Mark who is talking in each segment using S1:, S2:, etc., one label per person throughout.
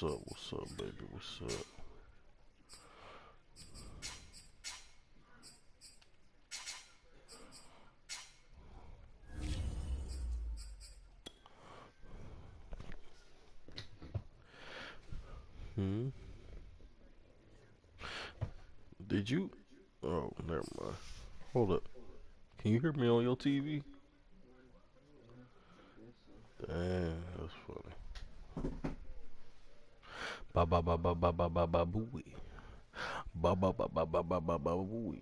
S1: What's up? What's up, baby? What's up? Did you? Oh, never mind. Hold up. Can you hear me on your TV? Damn, that's funny. Ba ba ba ba ba ba ba ba boo. Ba ba ba ba ba ba ba ba boo.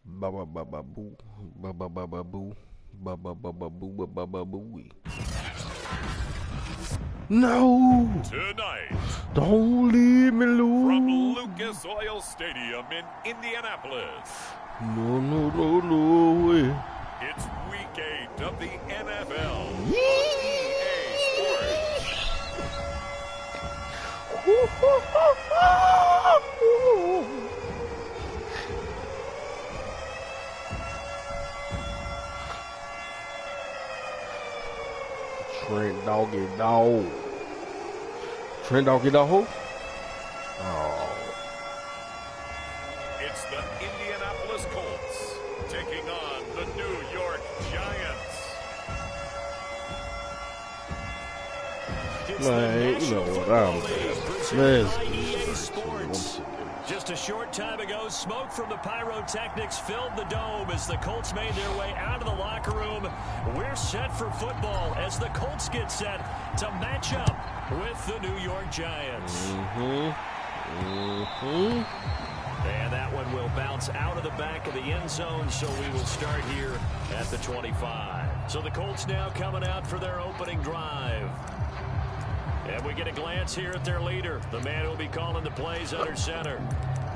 S1: Ba ba ba ba boo. Ba ba ba ba boo. Ba ba ba ba boo ba ba ba boo. No!
S2: Tonight,
S1: don't leave me, Lou.
S2: From Lucas Oil Stadium in Indianapolis.
S1: No way.
S2: It's Week 8 of the NFL.
S1: Trent Doggy Dog. Trent Doggy Dog? Oh.
S2: It's the Indianapolis Colts taking on the New York Giants.
S1: Man, you know what I'm saying.
S3: Just a short time ago, smoke from the pyrotechnics filled the dome as the Colts made their way out of the locker room. We're set for football as the Colts get set to match up with the New York Giants. And that one will bounce out of the back of the end zone, so we will start here at the 25. So the Colts now coming out for their opening drive. And we get a glance here at their leader, the man who will be calling the plays under center.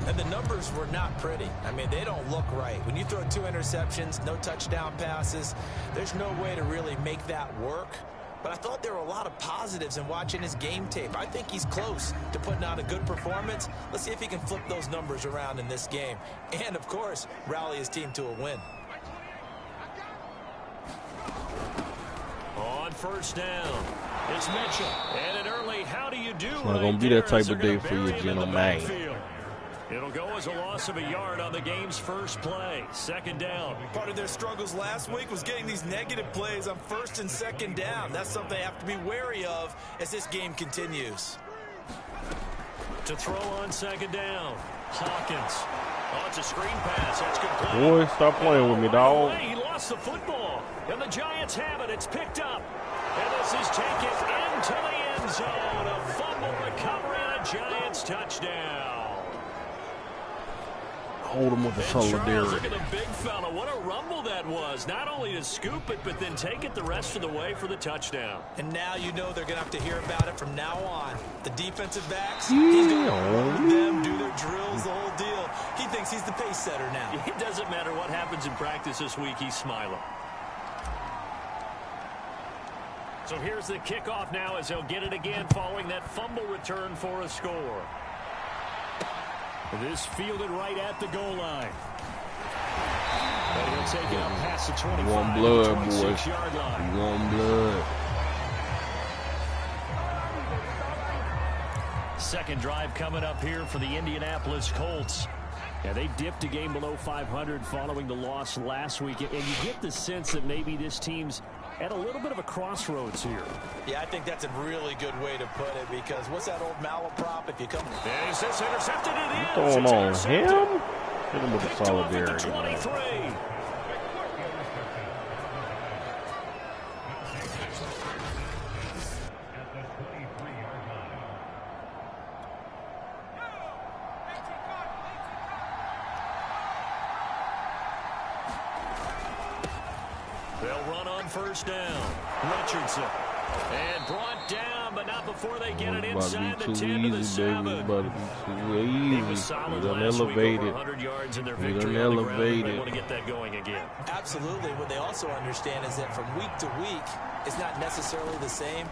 S4: And the numbers were not pretty. I mean, they don't look right. When you throw 2 interceptions, no touchdown passes, there's no way to really make that work. But I thought there were a lot of positives in watching his game tape. I think he's close to putting out a good performance. Let's see if he can flip those numbers around in this game. And, of course, rally his team to a win.
S3: On first down, it's Mitchell. And an early, how do you do?
S1: It's not going to be that type of day for you, gentlemen.
S3: It'll go as a loss of a yard on the game's first play. Second down.
S4: Part of their struggles last week was getting these negative plays on first and second down. That's something they have to be wary of as this game continues.
S3: To throw on second down, Hawkins. Oh, it's a screen pass. That's good play.
S1: Boy, stop playing with me, dog.
S3: He lost the football. And the Giants have it. It's picked up. And this is taken into the end zone. A fumble recovery and a Giants touchdown.
S1: Hold him with the solidarity.
S3: Look at the big fella. What a rumble that was. Not only to scoop it, but then take it the rest of the way for the touchdown.
S4: And now you know they're going to have to hear about it from now on. The defensive backs, he's going to run them, do their drills, the whole deal. He thinks he's the pace setter now.
S3: It doesn't matter what happens in practice this week. He's smiling. So here's the kickoff now as he'll get it again following that fumble return for a score. This fielded right at the goal line. And he'll take it up past the 25.
S1: Warm blood, boy.
S3: Yard line.
S1: Warm blood.
S3: Second drive coming up here for the Indianapolis Colts. Yeah, they dipped a game below 500 following the loss last week. And you get the sense that maybe this team's at a little bit of a crossroads here.
S4: Yeah, I think that's a really good way to put it because what's that old malaprop? If you come...
S3: Is this intercepted in the end?
S1: What's going on? Him? Hit him with the solidarity.
S3: They'll run on first down. Richardson. And brought down, but not before they get it inside the 10 to the 7.
S1: He was
S3: solid
S1: last week, over
S3: 100 yards in their victory on the ground. They want to get that going again.
S4: Absolutely. What they also understand is that from week to week, it's not necessarily the same,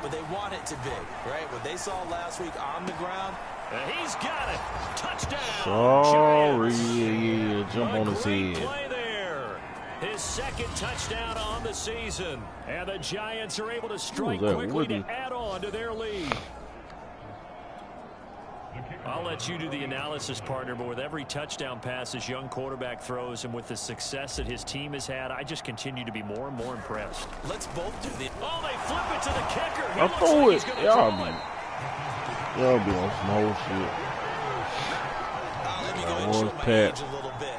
S4: but they want it to be, right? What they saw last week on the ground.
S3: And he's got it. Touchdown.
S1: Sorry. Yeah, jump on his head.
S3: Play there. His second touchdown on the season. And the Giants are able to strike quickly to add on to their lead. I'll let you do the analysis, partner, but with every touchdown pass this young quarterback throws and with the success that his team has had, I just continue to be more and more impressed.
S4: Let's both do the...
S3: Oh, they flip it to the kicker. He
S1: I
S3: looks
S1: throw
S3: like
S1: it.
S3: he's going to throw it.
S1: Y'all be on some whole shit.
S4: Let me go and show my age a little bit.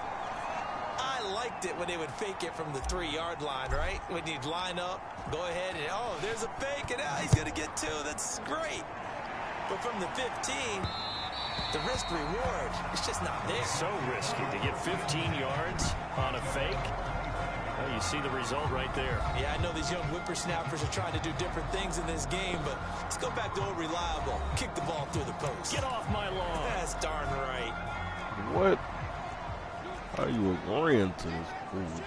S4: I liked it when they would fake it from the 3-yard line, right? When you'd line up, go ahead and, oh, there's a fake, and now he's going to get 2. That's great. But from the 15... the risk reward, it's just not there.
S3: So risky to get 15 yards on a fake. Well, you see the result right there.
S4: Yeah, I know these young whippersnappers are trying to do different things in this game, but let's go back to old reliable. Kick the ball through the post.
S3: Get off my lawn.
S4: That's darn right.
S1: What? Are you agreeing to this fool?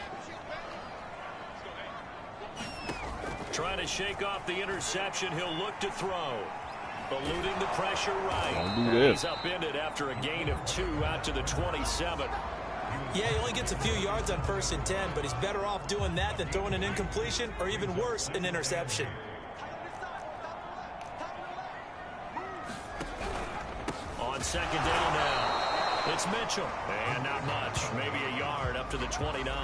S3: Trying to shake off the interception. He'll look to throw. Eluding the pressure right.
S1: Don't do this.
S3: He's upended after a gain of 2 out to the 27.
S4: Yeah, he only gets a few yards on 1st and 10, but he's better off doing that than throwing an incompletion or even worse, an interception.
S3: On 2nd down now, it's Mitchell. And not much, maybe a yard up to the 29.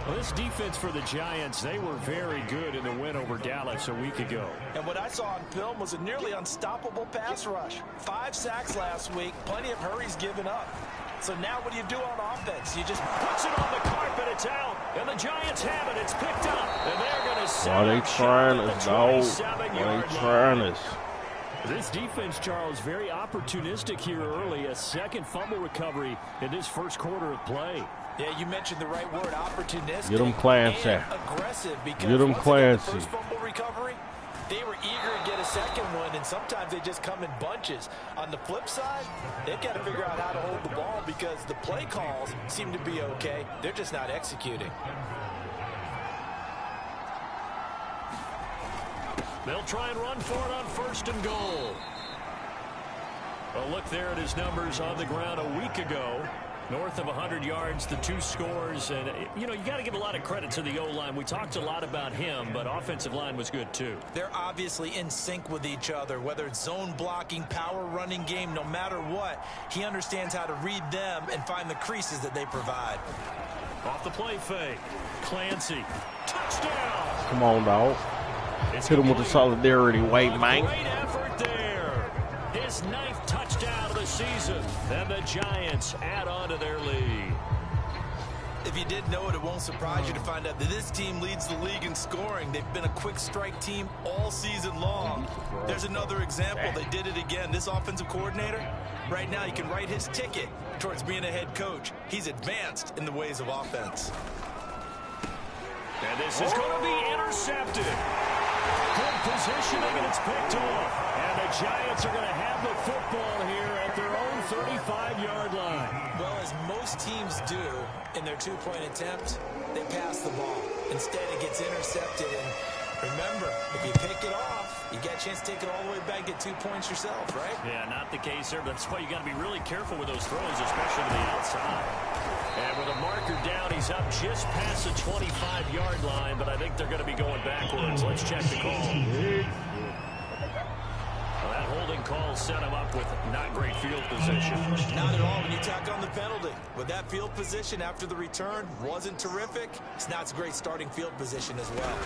S3: Well, this defense for the Giants, they were very good in the win over Dallas a week ago.
S4: And what I saw on film was a nearly unstoppable pass rush. 5 sacks last week, plenty of hurries given up. So now what do you do on offense? You just puts it on the carpet, it's out, and the Giants have it, it's picked up, and they're going to set
S1: Why they trying us, dog? Why they trying us?
S3: This defense, Charles, very opportunistic here early. A second fumble recovery in this first quarter of play.
S4: Yeah, you mentioned the right word, opportunistic.
S1: Get them Clancy.
S4: And aggressive, because
S1: Get them
S4: once they got the
S1: Clancy.
S4: first fumble recovery, they were eager to get a second one, and sometimes they just come in bunches. On the flip side, they've got to figure out how to hold the ball because the play calls seem to be okay. They're just not executing.
S3: They'll try and run for it on 1st and goal. A look there at his numbers on the ground a week ago. North of 100 yards, the 2 scores. And, you know, you got to give a lot of credit to the O-line. We talked a lot about him, but offensive line was good, too.
S4: They're obviously in sync with each other, whether it's zone blocking, power running game, no matter what. He understands how to read them and find the creases that they provide.
S3: Off the play fake. Clancy. Touchdown.
S1: Come on, dog.
S3: It's
S1: Hit him with the solidarity, white man.
S3: Great effort there. His 9th touchdown of the season. And the Giants add on to their lead.
S4: If you didn't know it, it won't surprise you to find out that this team leads the league in scoring. They've been a quick strike team all season long. There's another example. They did it again. This offensive coordinator, right now, you can write his ticket towards being a head coach. He's advanced in the ways of offense.
S3: And this is going to be intercepted. Good positioning, and it's picked off. And the Giants are going to have the football here at their own 35-yard line.
S4: Well, as most teams do in their 2-point attempt, they pass the ball. Instead, it gets intercepted. And remember, if you pick it off, you got a chance to take it all the way back, get 2 points yourself, right?
S3: Yeah, not the case there. That's why you got to be really careful with those throws, especially to the outside. And with a marker down, he's up just past the 25-yard line, but I think they're going to be going backwards. Let's check the call. Well, that holding call set him up with not great field position.
S4: Not at all when you tack on the penalty. But that field position after the return wasn't terrific. It's not a great starting field position as well.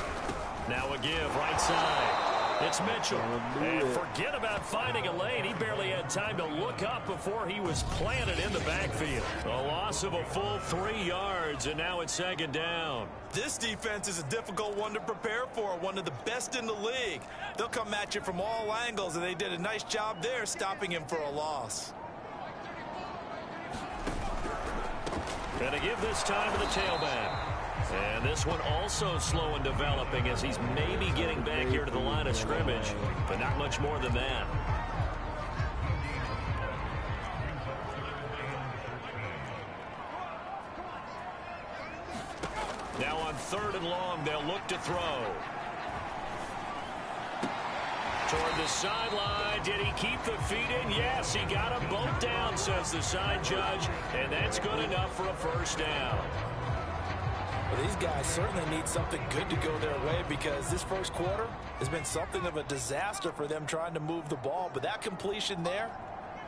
S3: Now a give right side. It's Mitchell. And forget about finding a lane. He barely had time to look up before he was planted in the backfield. A loss of a full 3 yards, and now it's 2nd down.
S4: This defense is a difficult one to prepare for, one of the best in the league. They'll come at you from all angles, and they did a nice job there stopping him for a loss.
S3: And a give this time to the tailback. And this one also slow in developing as he's maybe getting back here to the line of scrimmage, but not much more than that. Now on 3rd and long, they'll look to throw. Toward the sideline. Did he keep the feet in? Yes, he got them both down, says the side judge, and that's good enough for a 1st down.
S4: Well, these guys certainly need something good to go their way because this first quarter has been something of a disaster for them trying to move the ball. But that completion there,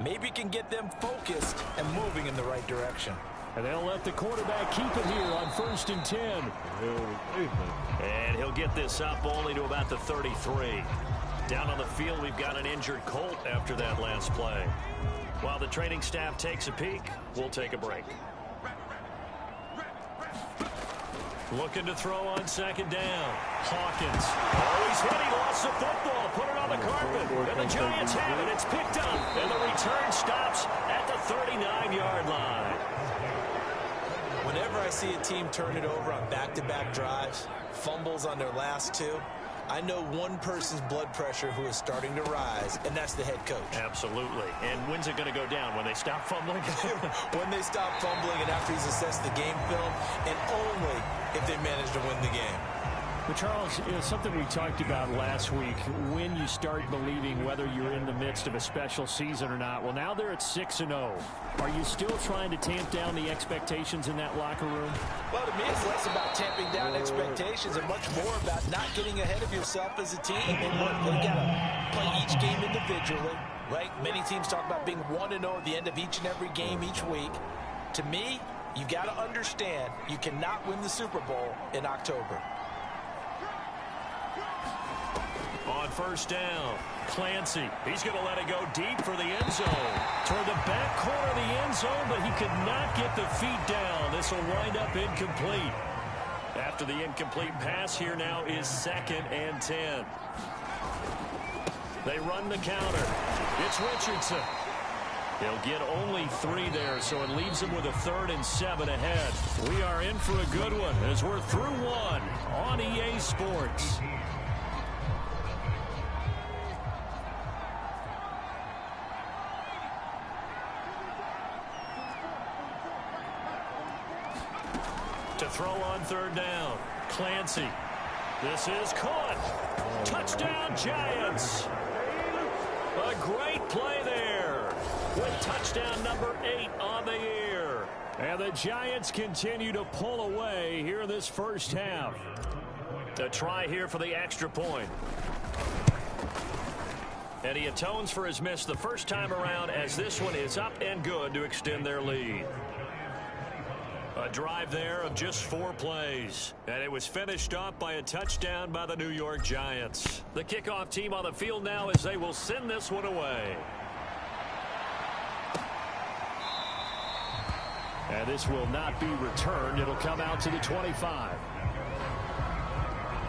S4: maybe can get them focused and moving in the right direction.
S3: And they'll let the quarterback keep it here on 1st and 10. And he'll get this up only to about the 33. Down on the field, we've got an injured Colt after that last play. While the training staff takes a peek, we'll take a break. Looking to throw on 2nd down. Hawkins. Oh, he's hit. He lost the football. Put it on the carpet. And the Giants have it. It's picked up. And the return stops at the 39-yard line.
S4: Whenever I see a team turn it over on back-to-back drives, fumbles on their last two, I know one person's blood pressure who is starting to rise, and that's the head coach.
S3: Absolutely. And when's it going to go down? When they stop fumbling?
S4: When they stop fumbling and after he's assessed the game film, and only if they manage to win the game.
S3: But Charles, something we talked about last week, when you start believing whether you're in the midst of a special season or not. Well, now they're at 6-0. Are you still trying to tamp down the expectations in that locker room?
S4: Well, to me, it's less about tamping down expectations and much more about not getting ahead of yourself as a team. And look, they got to play each game individually, right? Many teams talk about being 1-0 at the end of each and every game each week. To me, you got to understand you cannot win the Super Bowl in October.
S3: On 1st down, Clancy. He's going to let it go deep for the end zone. Toward the back corner of the end zone, but he could not get the feet down. This will wind up incomplete. After the incomplete pass, here now is 2nd and 10. They run the counter. It's Richardson. He'll get only 3 there, so it leaves him with a 3rd and 7 ahead. We are in for a good one as we're through 1 on EA Sports. To throw on 3rd down, Clancy. This is caught. Touchdown, Giants. A great play there with touchdown number 8 on the year. And the Giants continue to pull away here in this first half. The try here for the extra point. And he atones for his miss the first time around as this one is up and good to extend their lead. A drive there of just 4 plays. And it was finished off by a touchdown by the New York Giants. The kickoff team on the field now as they will send this one away. And this will not be returned. It'll come out to the 25.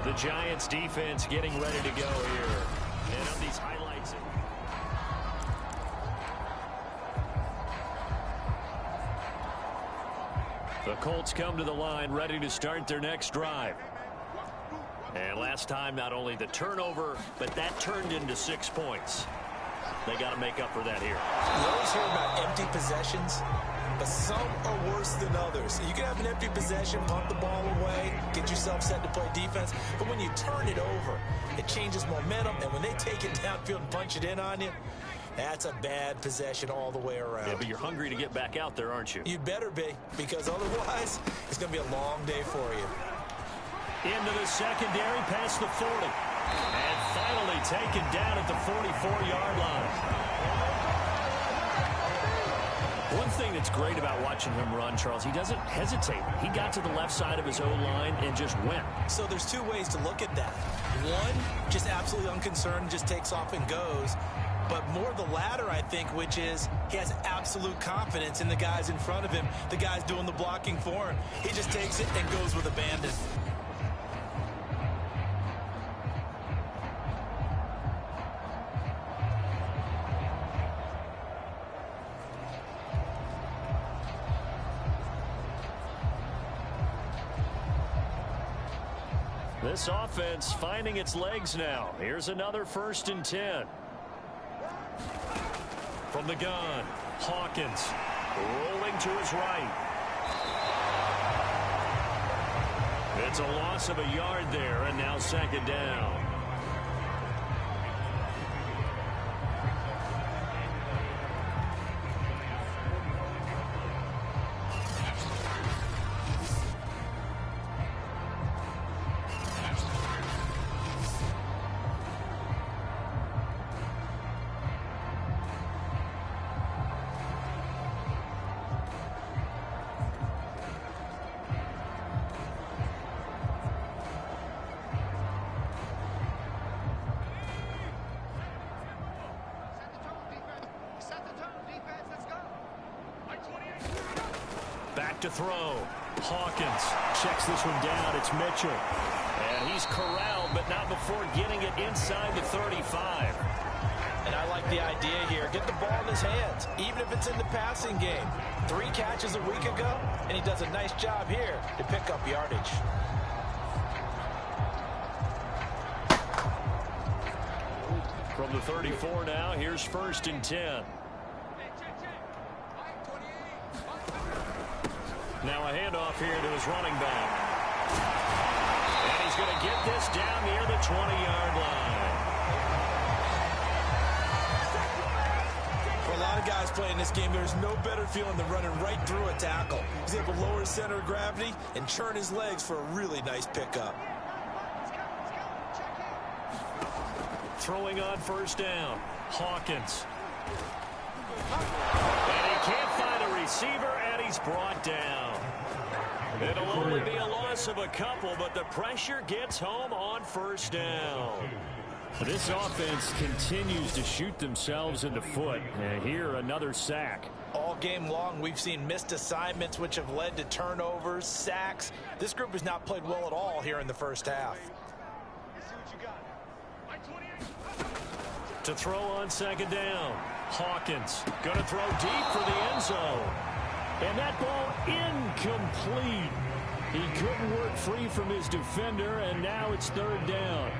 S3: The Giants defense getting ready to go here. And of these highlights. The Colts come to the line ready to start their next drive. And last time, not only the turnover, but that turned into 6 points. They got to make up for that here.
S4: You always hear about empty possessions, but some are worse than others. You can have an empty possession, punt the ball away, get yourself set to play defense, but when you turn it over, it changes momentum, and when they take it downfield and punch it in on you, that's a bad possession all the way around.
S3: Yeah, but you're hungry to get back out there, aren't you?
S4: You'd better be, because otherwise, it's going to be a long day for you.
S3: Into the secondary, past the 40. And finally taken down at the 44-yard line. One thing that's great about watching him run, Charles, he doesn't hesitate. He got to the left side of his O-line and just went.
S4: So there's 2 ways to look at that. One, just absolutely unconcerned, just takes off and goes. But more the latter, I think, which is he has absolute confidence in the guys in front of him, the guys doing the blocking for him. He just takes it and goes with abandon.
S3: This offense finding its legs now. Here's another 1st and 10. From the gun, Hawkins rolling to his right. It's a loss of a yard there, and now 2nd down. to throw. Hawkins checks this one down. It's Mitchell. And he's corralled, but not before getting it inside the 35.
S4: And I like the idea here. Get the ball in his hands, even if it's in the passing game. 3 catches a week ago, and he does a nice job here to pick up yardage.
S3: From the 34 now, here's 1st and 10. Now a handoff here to his running back. And he's going to get this down near the 20-yard line.
S4: For a lot of guys playing this game, there's no better feeling than running right through a tackle. He's able to lower his center of gravity and churn his legs for a really nice pickup.
S3: Throwing on 1st down. Hawkins. And he can't find a receiver, and he's brought down. It'll only be a loss of a couple, but the pressure gets home on 1st down. This offense continues to shoot themselves in the foot. And here, another sack.
S4: All game long, we've seen missed assignments, which have led to turnovers, sacks. This group has not played well at all here in the first half.
S3: To throw on 2nd down. Hawkins going to throw deep for the end zone. And that ball incomplete. He couldn't work free from his defender, and now it's 3rd down.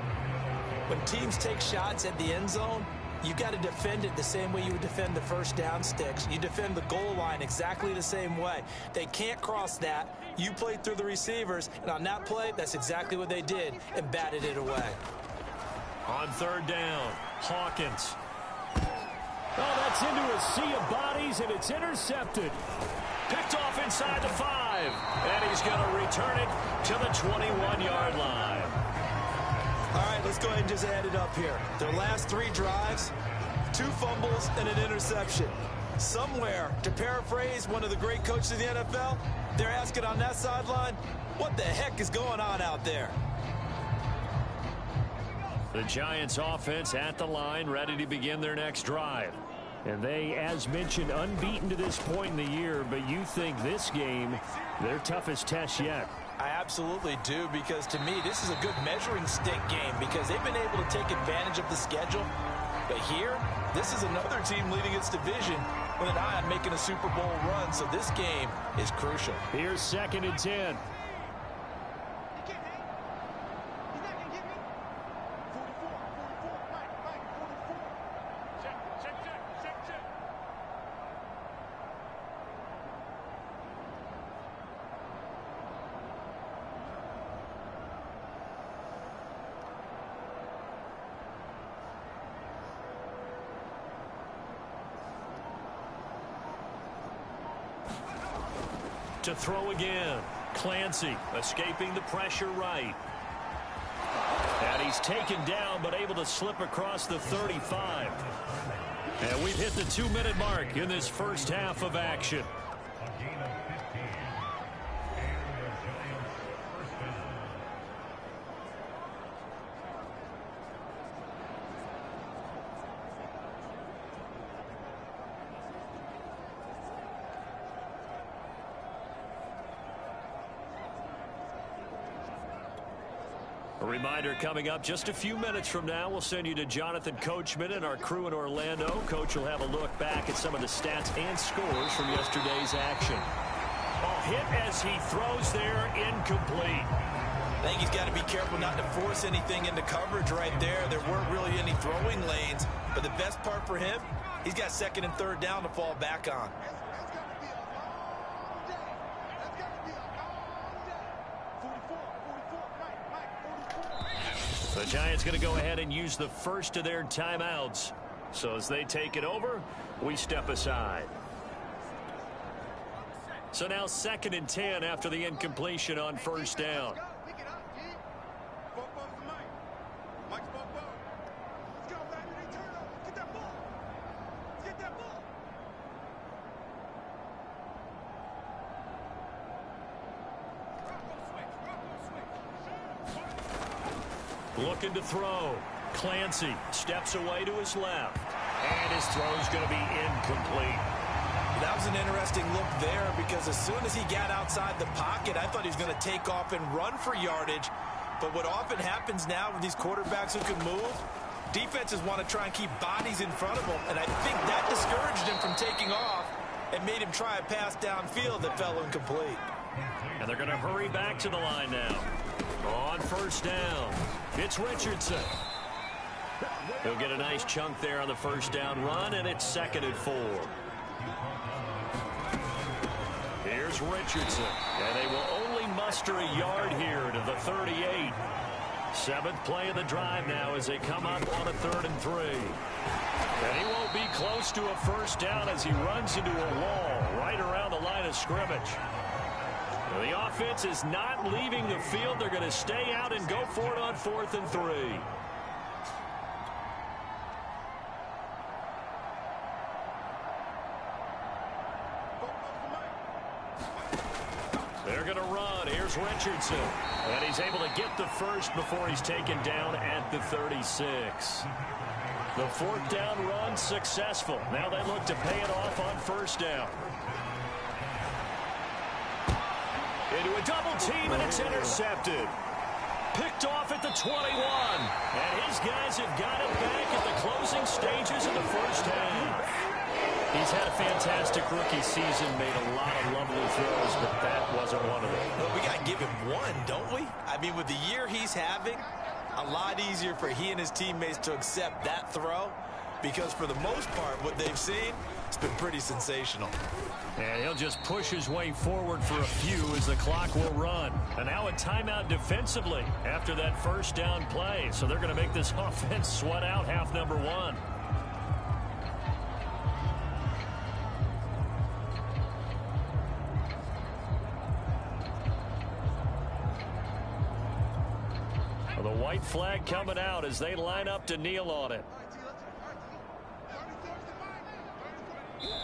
S4: When teams take shots at the end zone, you've got to defend it the same way you would defend the 1st down sticks. You defend the goal line exactly the same way. They can't cross that. You played through the receivers, and on that play, that's exactly what they did and batted it away.
S3: On 3rd down, Hawkins. Oh, that's into a sea of bodies, and it's intercepted. Picked off inside the 5, and he's going to return it to the 21-yard line.
S4: All right, let's go ahead and just add it up here. Their last 3 drives, 2 fumbles and an interception. Somewhere, to paraphrase one of the great coaches of the NFL, they're asking on that sideline, what the heck is going on out there?
S3: The Giants offense at the line, ready to begin their next drive. And they, as mentioned, unbeaten to this point in the year, but you think this game, their toughest test yet.
S4: I absolutely do, because to me, this is a good measuring stick game because they've been able to take advantage of the schedule. But here, this is another team leading its division with an eye on making a Super Bowl run, so this game is crucial.
S3: Here's 2nd and 10. To throw again. Clancy escaping the pressure right. And he's taken down but able to slip across the 35. And we've hit the 2-minute mark in this first half of action. A reminder coming up just a few minutes from now, we'll send you to Jonathan Coachman and our crew in Orlando. Coach will have a look back at some of the stats and scores from yesterday's action. A hit as he throws there, incomplete.
S4: I think he's got to be careful not to force anything into coverage right there. There weren't really any throwing lanes, but the best part for him, he's got 2nd and 3rd down to fall back on.
S3: The Giants going to go ahead and use the first of their timeouts. So as they take it over, we step aside. So now 2nd and 10 after the incompletion on 1st down. Looking to throw. Clancy steps away to his left. And his throw is going to be incomplete.
S4: That was an interesting look there because as soon as he got outside the pocket, I thought he was going to take off and run for yardage. But what often happens now with these quarterbacks who can move, defenses want to try and keep bodies in front of them, and I think that discouraged him from taking off and made him try a pass downfield that fell incomplete.
S3: And they're going to hurry back to the line now. On first down, it's Richardson. He'll get a nice chunk there on the first down run, and it's 2nd and 4. Here's Richardson, and they will only muster a yard here to the 38. 7th play of the drive now as they come up on a 3rd and 3. And he won't be close to a first down as he runs into a wall right around the line of scrimmage. The offense is not leaving the field. They're going to stay out and go for it on 4th and 3. They're going to run. Here's Richardson. And he's able to get the first before he's taken down at the 36. The 4th down run successful. Now they look to pay it off on first down. Into a double team, and it's intercepted. Picked off at the 21. And his guys have got it back at the closing stages of the first half. He's had a fantastic rookie season, made a lot of lovely throws, but that wasn't one of them.
S4: Well, we got to give him one, don't we? I mean, with the year he's having, a lot easier for he and his teammates to accept that throw because for the most part, what they've seen, it's been pretty sensational.
S3: And he'll just push his way forward for a few as the clock will run. And now a timeout defensively after that first down play. So they're going to make this offense sweat out half number 1. The white flag coming out as they line up to kneel on it.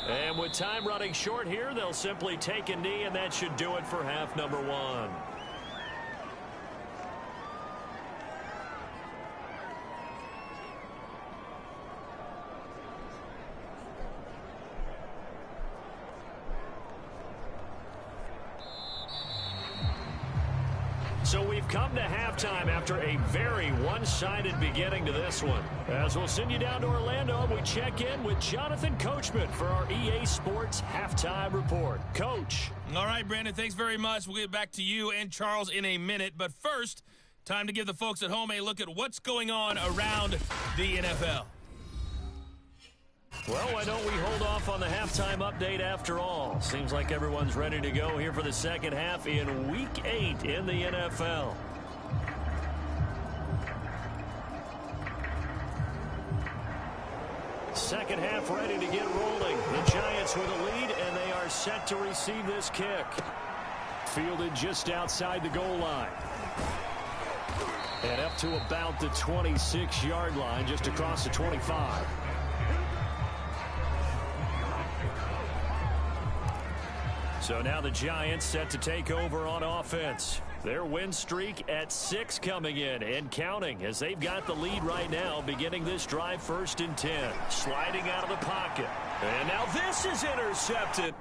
S3: And with time running short here, they'll simply take a knee, and that should do it for half number 1. So we've come to halftime after a very one-sided beginning to this one. As we'll send you down to Orlando, we check in with Jonathan Coachman for our EA Sports Halftime Report. Coach.
S5: All right, Brandon, thanks very much. We'll get back to you and Charles in a minute. But first, time to give the folks at home a look at what's going on around the NFL.
S3: Well, why don't we hold off on the halftime update after all? Seems like everyone's ready to go here for the second half in Week 8 in the NFL. Second half ready to get rolling. The Giants with a lead, and they are set to receive this kick. Fielded just outside the goal line. And up to about the 26-yard line, just across the 25. So now the Giants set to take over on offense. Their win streak at 6 coming in and counting as they've got the lead right now beginning this drive 1st and 10. Sliding out of the pocket. And now this is intercepted.